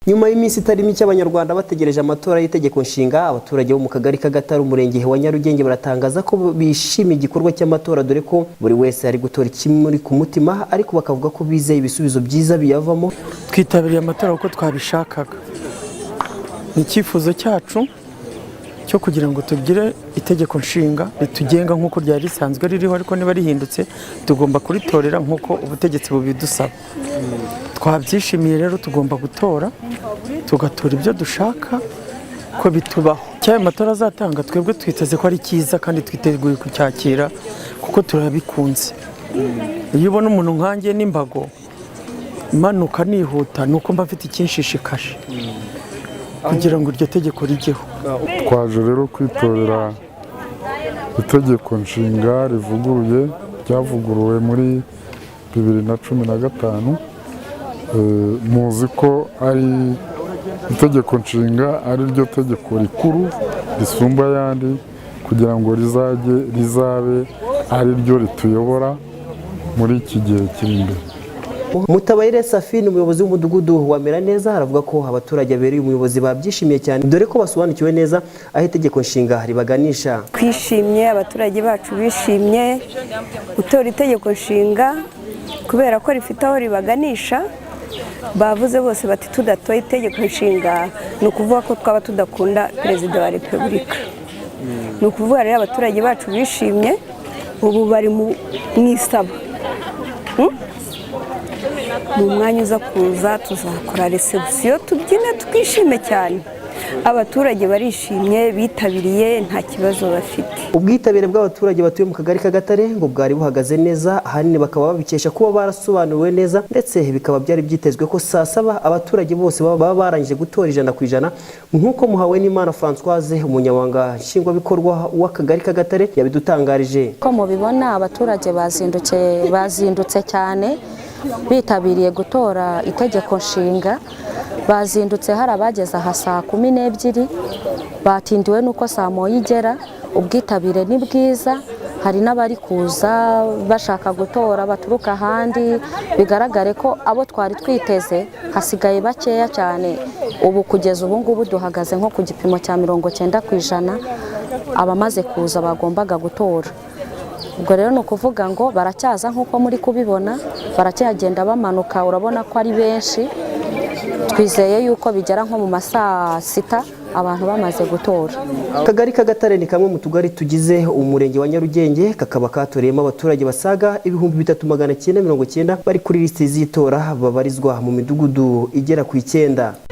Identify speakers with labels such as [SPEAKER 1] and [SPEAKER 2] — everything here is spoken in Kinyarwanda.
[SPEAKER 1] Nyuma y'iminsi itari mike Abanyarwanda bategereje amatora y'itegeko nshinga, abaturage bo mu kagari k'Agatare umurenge wa Nyarugenge baratangaza ko bishimiye igikorwa cy'amatora, dore ko buri wese ari gutora ikimuri ku mutima, ariko bakavuga ko bizeye ibisubizo byiza biyavamo.
[SPEAKER 2] Twitabiriye amatora uko twabishakaga. Ni icyifuzo cyacu cyo kugira ngo tugire itegeko nshinga ritugenga nk'uko ryari risanzwe ririho, ariko niba rihindutse tugomba kuritorera nk'uko ubutegetsi bubidusaba. Twabyishimiye rero, tugomba gutora tugatora ibyo dushaka ko bitubaho. Cyane amatora azatanga, twebwe twiteze ko ari cyiza kandi twiteguye kucyakira kuko turabikunze. Iyo ubona umuntu nkanjye n'imbago manuka nihuta, nuko mba mfite ikinshishikaje kugira ngo iryo tegeko rijyeho.
[SPEAKER 3] Twaje rero kwitorera itegeko nshinga rivuguruye, ryavuguruwe muri 2015. Muzi ko ari itegeko nshinga ari ryo tegeko rikuru risumba ayandi, kugira ngo rizabe ari ryo rituyobora muri iki gihe kiri imbere.
[SPEAKER 1] Mutabayire Safine, umuyobozi w'umudugudu wa Meraneza, aravuga ko abaturage abereye umuyobozi babyishimiye cyane, dore ko basobanukiwe neza aho itegeko nshinga ribaganisha.
[SPEAKER 4] Twishimye, abaturage bacu bishimye gutora itegeko nshinga kubera ko rifite aho ribaganisha. Bavuze bose bati tudatoye itegeko nshinga ni ukuvuga ko twaba tudakunda perezida wa repubulika. Ni ukuvuga rero abaturage bacu bishimye, ubu bari mu isaba. Mu mwanya uza kuza tuzakora reception, tubyine twishime cyane. Abaturage barishimye, bitabiriye, nta kibazo bafite.
[SPEAKER 1] Ubwitabire bw'abaturage batuye mu kagari k'Agatare ngo bwari buhagaze neza, ahanini bakaba babikesha kuba barasobanuriwe neza, ndetse bikaba byari byitezwe ko saa 7 abaturage bose baba barangije gutora 100%, nk'uko Muhawenimana Françoise, umunyamabanga nshingwabikorwa w'akagari k'Agatare, yabidutangarije.
[SPEAKER 5] Ko mubibona abaturage bazindutse cyane bitabiriye gutora itegeko nshinga. Bazindutse hari abageze aha saa 12, batindiwe nuko saa 1 igera. Ubwitabire ni bwiza, hari n'abari kuza bashaka gutora baturuka ahandi. Bigaragare ko abo twari twiteze hasigaye bakeya cyane. Ubu kugeza ubu ngubu duhagaze nko ku gipimo cya 90% abamaze kuza bagombaga gutora. Ubwo rero ni ukuvuga ngo baracyaza nk'uko muri kubibona, baracyagenda bamanuka, urabona ko ari benshi. Twizeye yuko bigera nko mu masaa 6 abantu bamaze gutora.
[SPEAKER 1] Akagari k'Agatare ni kamwe mu tugari tugize umurenge wa Nyarugenge, kakaba katoreyemo abaturage basaga 3990 bari kuri liste z'itora, babarizwa mu midugudu igera ku 9.